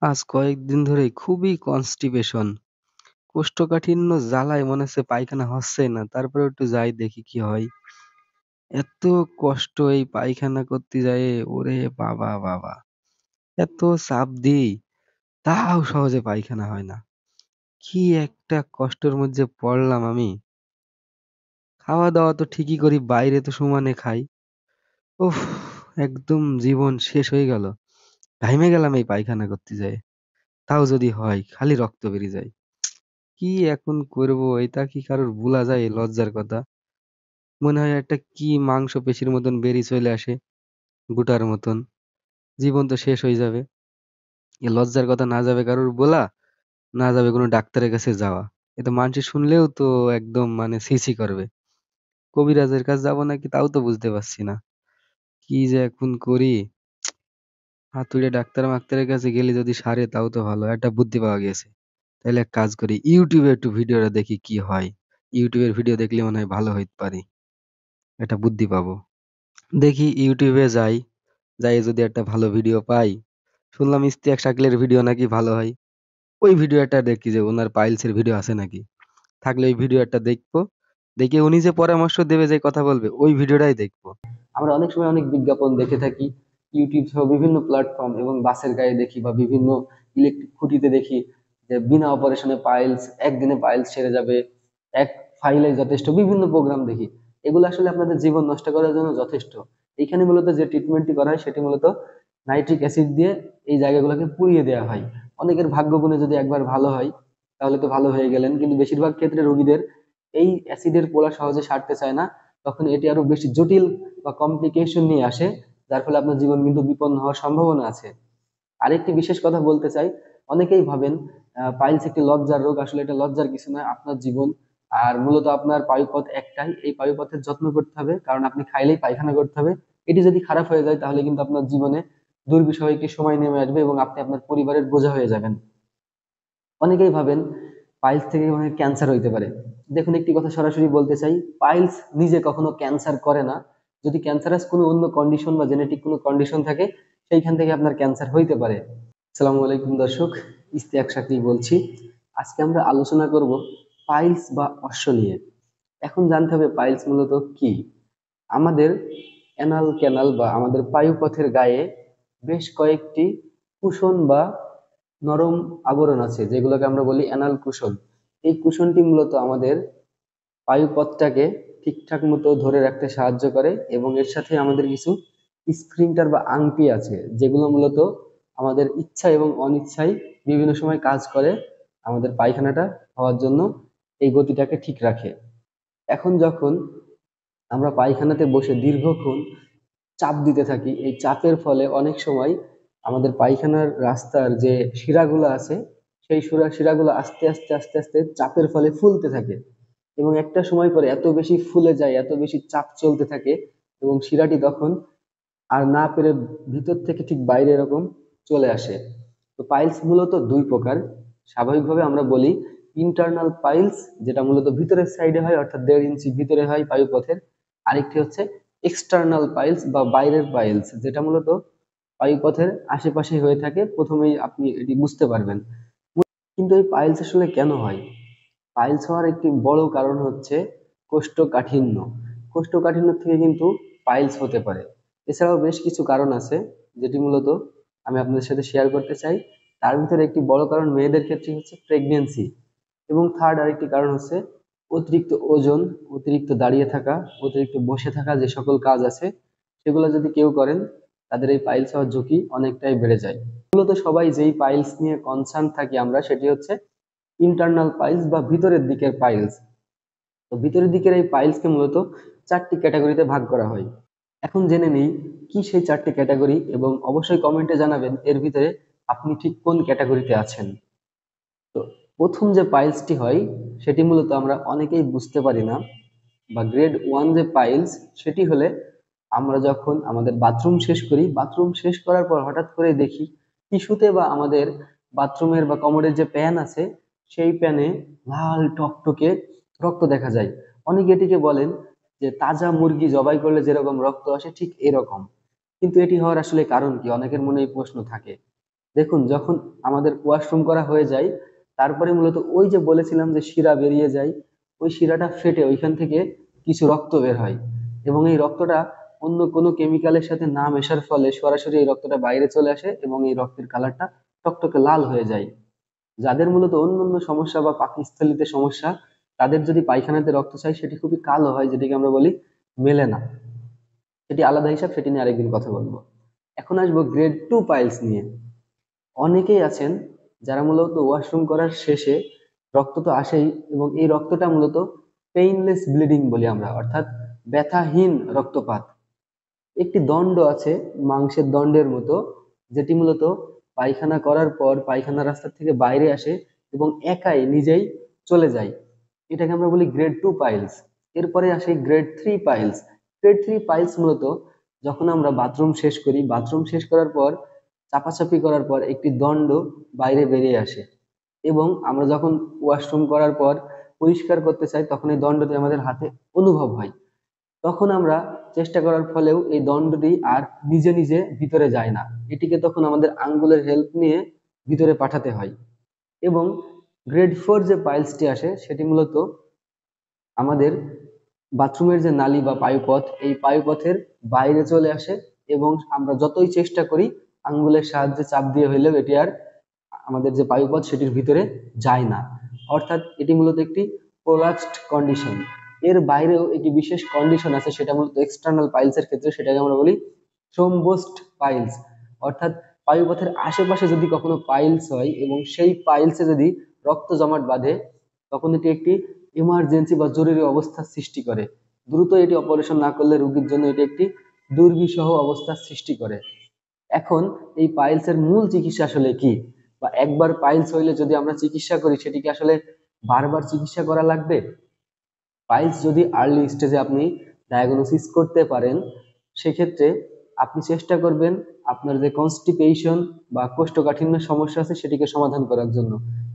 আজ কয়েকদিন ধরেই খুবই কনস্টিপেশন। কোষ্ঠকাঠিন্য জ্বালায় মনে হচ্ছে পায়খানা হচ্ছেই না। তারপরেও একটু যাই দেখি কি হয়। এত কষ্ট এই পায়খানা করতে যেয়ে, ওরে বাবা বাবা! এত চাপ দিই, তাও সহজে পায়খানা হয় না। কি একটা কষ্টের মধ্যে পড়লাম আমি। খাওয়া-দাওয়া তো ঠিকই করি, বাইরে তো সমানে খাই। উফ! একদম জীবন শেষ হয়ে গেল। ঘাইমে গেলাম এই পায়খানা করতে যেয়ে। তাও যদি হয়, খালি রক্ত বেরিয়ে যায়। কি এখন করব? এটা কি কারোর ভুলা যায় এই লজ্জার কথা? মনে হয় একটা কি মাংসপেশির মতন বেরিয়ে চলে আসে, গুটার মতন। জীবন তো শেষ হয়ে যাবে। এ লজ্জার কথা না যাবে কারোর বলা, না যাবে কোনো ডাক্তারের কাছে যাওয়া। এ তো মানসি শুনলেও তো একদম মানে ছি, ছি করবে। কবিরাজের কাছে যাবো নাকি তাও তো বুঝতে পারছি না। কি যে এখন করি? হাতুড়ে ডাক্তার-মাক্তারের কাছে গেলে যদি সারে তাও তো ভালো। একটা বুদ্ধি পাওয়া গেছে। তাইলে এক কাজ করি, YouTube এ একটু ভিডিওটা দেখি কি হয়। YouTube এর ভিডিও দেখলে মনে হয় ভালো হইতে পারি। একটা বুদ্ধি পাবো। দেখি ইউটিউবে যাই, যাই যদি একটা ভালো ভিডিও পাই। শুনলাম ইশতিয়াক শাকিলের ভিডিও নাকি ভালো হয়। ওই ভিডিওটা দেখি যে ওনার পাইলসের ভিডিও আছে নাকি। থাকলে ওই ভিডিওটা দেখবো। দেখে উনি যে পরামর্শ দেবে, যে কথা বলবে, ওই ভিডিওটাই দেখবো। আমরা অনেক সময় অনেক বিজ্ঞাপন দেখে থাকি, ইউটিউব সহ বিভিন্ন প্ল্যাটফর্ম এবং বাসের গায়ে দেখি বা বিভিন্ন ইলেকট্রিক খুঁটিতে দেখি যে বিনা অপারেশনে পাইলস, একদিনে পাইলস সেরে যাবে, এক ফাইলে যথেষ্ট, বিভিন্ন প্রোগ্রাম দেখি। এগুলো আসলে আপনাদের জীবন নষ্ট করার জন্য যথেষ্ট। এখানে মূলত যে ট্রিটমেন্টটি করা হয় সেটি মূলত নাইট্রিক অ্যাসিড দিয়ে এই জায়গাগুলোকে পুড়িয়ে দেওয়া হয়। অনেকের ভাগ্য গুণে যদি একবার ভালো হয় তাহলে তো ভালো হয়ে গেলেন, কিন্তু বেশিরভাগ ক্ষেত্রে রোগীদের এই অ্যাসিডের পোড়া সহজে সারতে চায় না। তখন এটি আরো বেশি জটিল বা কমপ্লিকেশন নিয়ে আসে, যার ফলে আপনার জীবন কিন্তু বিপন্ন হওয়ার সম্ভাবনা আছে। আরেকটি বিশেষ কথা বলতে চাই, অনেকেই ভাবেন পাইলস একটি লজ্জার রোগ। আসলে এটা লজ্জার কিছু নয়, আপনার জীবন। আর মূলত আপনার পায়ুপথ একটাই, এই পায়ুপথের যত্ন করতে হবে, কারণ আপনি খাইলেই পায়খানা করতে হবে। এটি যদি খারাপ হয়ে যায় তাহলে কিন্তু আপনার জীবনে দুর্বিষহ একটি সময় নেমে আসবে এবং আপনি আপনার পরিবারের বোঝা হয়ে যাবেন। অনেকেই ভাবেন পাইলস থেকে অনেক ক্যান্সার হইতে পারে। দেখুন, একটি কথা সরাসরি বলতে চাই, পাইলস নিজে কখনো ক্যান্সার করে না। যদি ক্যান্সারাস কোনো অন্য কন্ডিশন বা জেনেটিক কোনো কন্ডিশন থাকে, সেইখান থেকে আপনার ক্যান্সার হইতে পারে। আসসালামু আলাইকুম দর্শক, ইশতিয়াক শাকিল বলছি। আজকে আমরা আলোচনা করব পাইলস বা অশ্ব নিয়ে। এখন জানতে হবে পাইলস মূলত কি। আমাদের অ্যানাল ক্যানাল বা আমাদের পায়ুপথের গায়ে বেশ কয়েকটি কুশন বা নরম আবরণ আছে, যেগুলোকে আমরা বলি অ্যানাল কুশন। এই কুশনটি মূলত আমাদের বায়ুপথটাকে ঠিকঠাক মতো ধরে রাখতে সাহায্য করে, এবং এর সাথে আমাদের কিছু স্ফিংটার বা আংটি আছে, যেগুলো মূলত আমাদের ইচ্ছা এবং অনিচ্ছায় বিভিন্ন সময় কাজ করে আমাদের পায়খানাটা হওয়ার জন্য, এই গতিটাকে ঠিক রাখে। এখন যখন আমরা পায়খানাতে বসে দীর্ঘক্ষণ চাপ দিতে থাকি, এই চাপের ফলে অনেক সময় আমাদের পায়খানার রাস্তার যে শিরাগুলো আছে, সেই শিরাগুলো আস্তে আস্তে আস্তে আস্তে চাপের ফলে ফুলতে থাকে, এবং একটা সময় পরে এত বেশি ফুলে যায়, এত বেশি চাপ চলতে থাকে, এবং শিরাটি তখন আর না পেরে ভিতর থেকে ঠিক বাইরে এরকম চলে আসে। তো পাইলস মূলত দুই প্রকার। স্বাভাবিকভাবে আমরা বলি ইন্টারনাল পাইলস, যেটা মূলত ভিতরের সাইডে হয়, অর্থাৎ 1.5 ইঞ্চি ভিতরে হয় বায়ুপথের। আরেকটি হচ্ছে এক্সটার্নাল পাইলস বা বাইরের পাইলস, যেটা মূলত বায়ুপথের আশেপাশে হয়ে থাকে। প্রথমেই আপনি এটি বুঝতে পারবেন। কিন্তু এই পাইলস আসলে কেন হয়? পাইলস হওয়ার একটি বড় কারণ হচ্ছে কোষ্ঠকাঠিন্য। কোষ্ঠকাঠিন্য থেকে কিন্তু পাইলস হতে পারে। এছাড়াও বেশ কিছু কারণ আছে, যেটি মূলত আমি আপনাদের সাথে শেয়ার করতে চাই। তার ভিতরে একটি বড় কারণ মেয়েদের ক্ষেত্রে হচ্ছে প্রেগনেন্সি, এবং থার্ড আরেকটি কারণ হচ্ছে অতিরিক্ত ওজন, অতিরিক্ত দাঁড়িয়ে থাকা, অতিরিক্ত বসে থাকা, যে সকল কাজ আছে সেগুলো যদি কেউ করেন, তাদের এই পাইলস হওয়ার ঝুঁকি অনেকটাই বেড়ে যায়। মূলত সবাই যেই পাইলস নিয়ে কনসার্ন থাকি আমরা, সেটি হচ্ছে ইন্টারনাল পাইলস বা ভিতরের দিকের পাইলস। তো ভিতরের দিকের এই পাইলসকে মূলত চারটি ক্যাটাগরিতে ভাগ করা হয়। এখন জেনে নেই কি সেই চারটি ক্যাটাগরি, এবং অবশ্যই কমেন্টে জানাবেন এর ভিতরে আপনি ঠিক কোন ক্যাটাগরিতে আছেন। তো প্রথম যে পাইলসটি হয় সেটি মূলত আমরা অনেকেই বুঝতে পারি না, বা গ্রেড 1 যে পাইলস, সেটি হলে আমরা যখন আমাদের বাথরুম শেষ করি, বাথরুম শেষ করার পর হঠাৎ করে দেখি টিস্যুতে বা আমাদের বাথরুমের বা কমোডের যে প্যান আছে, সেই প্যানে লাল টকটকে রক্ত দেখা যায়। অনেকে এটিকে বলেন যে তাজা মুরগি জবাই করলে যেরকম রক্ত আসে ঠিক এরকম। কিন্তু এটি হওয়ার আসলে কারণ কি, অনেকের মনে এই প্রশ্ন থাকে। দেখুন, যখন আমাদের ওয়াশরুম করা হয়ে যায়, তারপরে মূলত ওই যে বলেছিলাম যে শিরা বেরিয়ে যায়, ওই শিরাটা ফেটে ওইখান থেকে কিছু রক্ত বের হয়, এবং এই রক্তটা অন্য কোনো কেমিক্যালের সাথে না মেশার ফলে সরাসরি এই রক্তটা বাইরে চলে আসে এবং এই রক্তের কালারটা টকটকে লাল হয়ে যায়। যাদের মূলত অন্যান্য সমস্যা বা পাকস্থলীতে সমস্যা, তাদের যদি পায়খানাতে রক্ত চাই সেটি খুবই কালো হয়, যেটাকে আমরা বলি মেলেনা। সেটি আলাদা হিসাব, সেটি নিয়ে আরেকদিন কথা বলবো। এখন আসবো গ্রেড 2 পাইলস নিয়ে। অনেকেই আছেন যারা মূলত ওয়াশরুম করার শেষে রক্ত তো আসেই, এবং এই রক্তটা মূলত পেইনলেস ব্লিডিং বলি আমরা, অর্থাৎ ব্যথাহীন রক্তপাত। একটি দণ্ড আছে মাংসের দণ্ডের মতো, যেটি মূলত পায়খানা করার পর পায়খানা রাস্তা থেকে বাইরে আসে এবং একাই নিজেই চলে যায়। এটাকে আমরা বলি গ্রেড 2 পাইলস। এরপরে আসে গ্রেড 3 পাইলস। গ্রেড 3 পাইলস মূলত যখন আমরা বাথরুম শেষ করি, বাথরুম শেষ করার পর চাপাচাপি করার পর একটি দণ্ড বাইরে বেরিয়ে আসে, এবং আমরা যখন ওয়াশরুম করার পর পরিষ্কার করতে চাই তখন এই দণ্ডটি আমাদের হাতে অনুভব হয়। তখন আমরা চেষ্টা করার ফলেও এই দণ্ডটি আর নিজে নিজে ভিতরে যায় না, এটিকে তখন আমাদের আঙ্গুলের হেল্প নিয়ে ভিতরে পাঠাতে হয়। এবং গ্রেড 4 যে পাইলসটি আসে সেটি মূলত আমাদের বাথরুমের যে নালী বা পায়ুপথ, এই পায়ুপথের বাইরে চলে আসে, এবং আমরা যতই চেষ্টা করি আঙ্গুলের সাহায্যে চাপ দিয়ে হইলেও এটি আর আমাদের যে বায়ুপথ সেটির ভিতরে যায় না। অর্থাৎ এটি মূলত একটি প্রোলাপসড কন্ডিশন। এর বাইরেও একটি বিশেষ কন্ডিশন আছে, সেটা মূলত এক্সটার্নাল পাইলসের ক্ষেত্রে, সেটাকে আমরা বলি থ্রোম্বোস্ট পাইলস। অর্থাৎ বায়ুপথের আশেপাশে যদি কখনো পাইলস হয় এবং সেই পাইলসে যদি রক্ত জমাট বাঁধে, তখন এটি একটি ইমার্জেন্সি বা জরুরি অবস্থার সৃষ্টি করে। দ্রুত এটি অপারেশন না করলে রোগীর জন্য এটি একটি দুর্বিষহ অবস্থার সৃষ্টি করে। এখন এই পাইলসের মূল চিকিৎসা আসলে কি, বা একবার পাইলস হইলে যদি আমরা চিকিৎসা করি সেটিকে আসলে বারবার চিকিৎসা করা লাগবে? পাইলস যদি আর্লি স্টেজে আপনি ডায়াগনোসিস করতে পারেন, সেক্ষেত্রে আপনি চেষ্টা করবেন আপনার যে কনস্টিপেশন বা কোষ্ঠকাঠিন্য সমস্যা আছে সেটিকে সমাধান করার জন্য।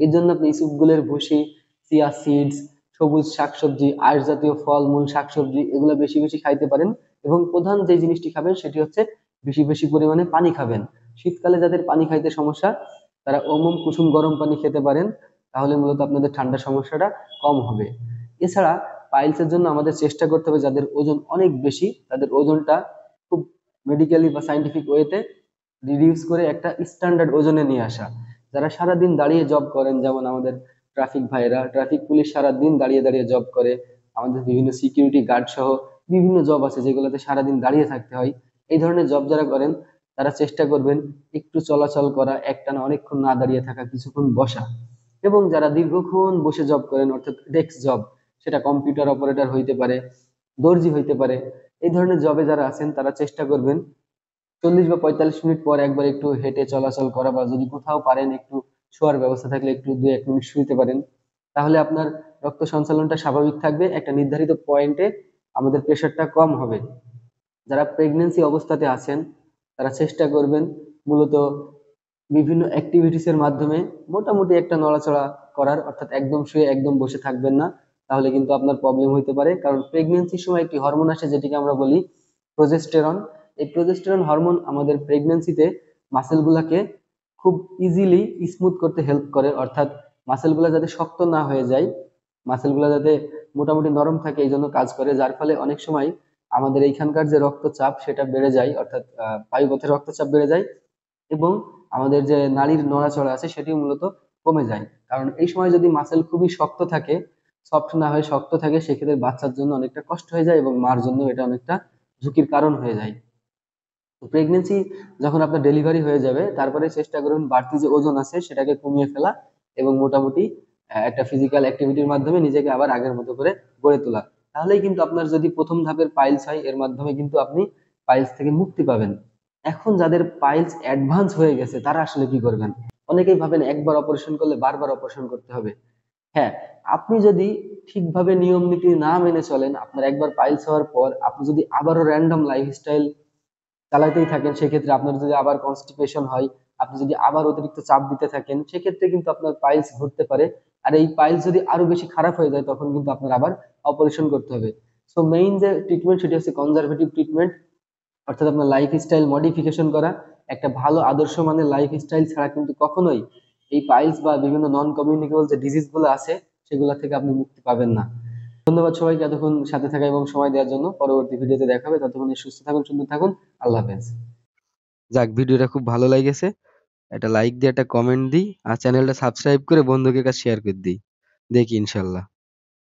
এর জন্য আপনি ইসবগুলের ভুসি, চিয়া সিডস, সবুজ শাকসবজি, আঁশ জাতীয় ফলমূল শাকসবজি এগুলো বেশি বেশি খাইতে পারেন। এবং প্রধান যে জিনিসটি খাবেন সেটি হচ্ছে বেশি বেশি পরিমাণে পানি খাবেন। শীতকালে যাদের পানি খাইতে সমস্যা, তারা কুসুম গরম পানি খেতে পারেন, তাহলে মূলত আপনাদের ঠান্ডা সমস্যাটা কম হবে। এছাড়া পাইলসের জন্য আমাদের চেষ্টা করতে হবে যাদের ওজন অনেক বেশি, তাদের ওজনটা খুব মেডিকেলি বা সাইন্টিফিক ওয়েতে রিডিউস করে একটা স্ট্যান্ডার্ড ওজনে নিয়ে আসা। যারা সারাদিন দাঁড়িয়ে জব করেন, যেমন আমাদের ট্রাফিক ভাইরা, ট্রাফিক পুলিশ সারাদিন দাঁড়িয়ে দাঁড়িয়ে জব করে, আমাদের বিভিন্ন সিকিউরিটি গার্ড সহ বিভিন্ন জব আছে যেগুলোতে সারাদিন দাঁড়িয়ে থাকতে হয়। এই ধরনের জব যারা করেন তারা চেষ্টা করবেন একটু চলাচল করা, একটানা অনেকক্ষণ না দাঁড়িয়ে থাকা, কিছুক্ষণ বসা। এবং যারা দীর্ঘক্ষণ বসে জব করেন অর্থাৎ ডেস্ক জব, সেটা কম্পিউটার অপারেটর হইতে পারে, দর্জি হইতে পারে, এই ধরনের জবে যারা আছেন তারা চেষ্টা করবেন 40 বা 45 মিনিট পর একবার একটু হেঁটে চলাচল করা, বা যদি কোথাও পারেন একটু শোয়ার ব্যবস্থা থাকলে একটু 2-1 মিনিট শুইতে পারেন। তাহলে আপনার রক্ত সঞ্চালনটা স্বাভাবিক থাকবে, একটা নির্ধারিত পয়েন্টে আমাদের প্রেশারটা কম হবে। যারা প্রেগনেন্সি অবস্থাতে আছেন তারা চেষ্টা করবেন মূলত বিভিন্ন অ্যাক্টিভিটিস এর মাধ্যমে মোটামুটি একটা নড়াচড়া করার, অর্থাৎ একদম শুয়ে একদম বসে থাকবেন না, তাহলে কিন্তু আপনার প্রবলেম হইতে পারে। কারণ প্রেগনেন্সির সময় একটি হরমোন আসে যেটিকে আমরা বলি প্রজেস্টেরন। এই প্রজেস্টেরন হরমোন আমাদের প্রেগনেন্সিতে মাসেলগুলোকে খুব ইজিলি স্মুথ করতে হেল্প করে, অর্থাৎ মাসেলগুলো যাতে শক্ত না হয়ে যায়, মাসেলগুলো যাতে মোটামুটি নরম থাকে, এই জন্য কাজ করে। যার ফলে অনেক সময় আমাদের এইখানকার যে রক্তচাপ সেটা বেড়ে যায়, অর্থাৎ বায়ুপথের রক্তচাপ বেড়ে যায়, এবং আমাদের যে নাড়ির নড়াচড়া আছে সেটিও মূলত কমে যায়। কারণ এই সময় যদি মাসেল খুবই শক্ত থাকে, সফট না হয়ে শক্ত থাকে, সেক্ষেত্রে বাচ্চার জন্য অনেকটা কষ্ট হয়ে যায় এবং মার জন্য এটা অনেকটা ঝুঁকির কারণ হয়ে যায়। তো প্রেগনেন্সি যখন আপনার ডেলিভারি হয়ে যাবে তারপরে চেষ্টা করুন বাড়তি যে ওজন আছে সেটাকে কমিয়ে ফেলা, এবং মোটামুটি একটা ফিজিক্যাল অ্যাক্টিভিটির মাধ্যমে নিজেকে আবার আগের মতো করে গড়ে তোলা। তাহলেই কিন্তু আপনার যদি প্রথম ধাপের পাইলস হয়, এর মাধ্যমে কিন্তু আপনি পাইলস থেকে মুক্তি পাবেন। এখন যাদের পাইলস অ্যাডভান্স হয়ে গেছে তারা আসলে কি করবেন? অনেকেই ভাবেন একবার অপারেশন করলে বারবার অপারেশন করতে হবে। হ্যাঁ, আপনি যদি ঠিকভাবে নিয়ম নীতি না মেনে চলেন, আপনার একবার পাইলস হওয়ার পর আপনি যদি আবারও র্যান্ডম লাইফস্টাইল চালাতেই থাকেন, সেক্ষেত্রে আপনার যদি আবার কনস্টিপেশন হয়, আপনি যদি আবার অতিরিক্ত চাপ দিতে থাকেন, সেক্ষেত্রে কিন্তু আপনার পাইলস ঘটতে পারে। আর এই পাইলস যদি আরো বেশি খারাপ হয়ে যায় তখন কিন্তু আপনার আবার অপারেশন করতে হবে। সো মেইন যে ট্রিটমেন্ট সেটি হচ্ছে কনজারভেটিভ ট্রিটমেন্ট। অর্থাৎ আপনার লাইফস্টাইল মডিফিকেশন করা, একটা ভালো আদর্শ মানের লাইফস্টাইল ছাড়া কিন্তু কখনোই এই পাইলস বা বিভিন্ন নন কমিউনিকেবল যে ডিজিজ গুলো আছে সেগুলো থেকে আপনি মুক্তি পাবেন না। ধন্যবাদ সবাইকে এতক্ষণ সাথে থাকা এবং সময় দেওয়ার জন্য। পরবর্তী ভিডিওতে দেখা হবে, ততক্ষণ সুস্থ থাকুন, সুন্দর থাকুন। আল্লাহ হাফেজ। যাক, ভিডিওটা খুব ভালো লাগেছে, একটা লাইক দিয়ে একটা কমেন্ট দিই আর চ্যানেলটা সাবস্ক্রাইব করে বন্ধুকে কাছে শেয়ার করে দিই। দেখি ইনশাল্লাহ।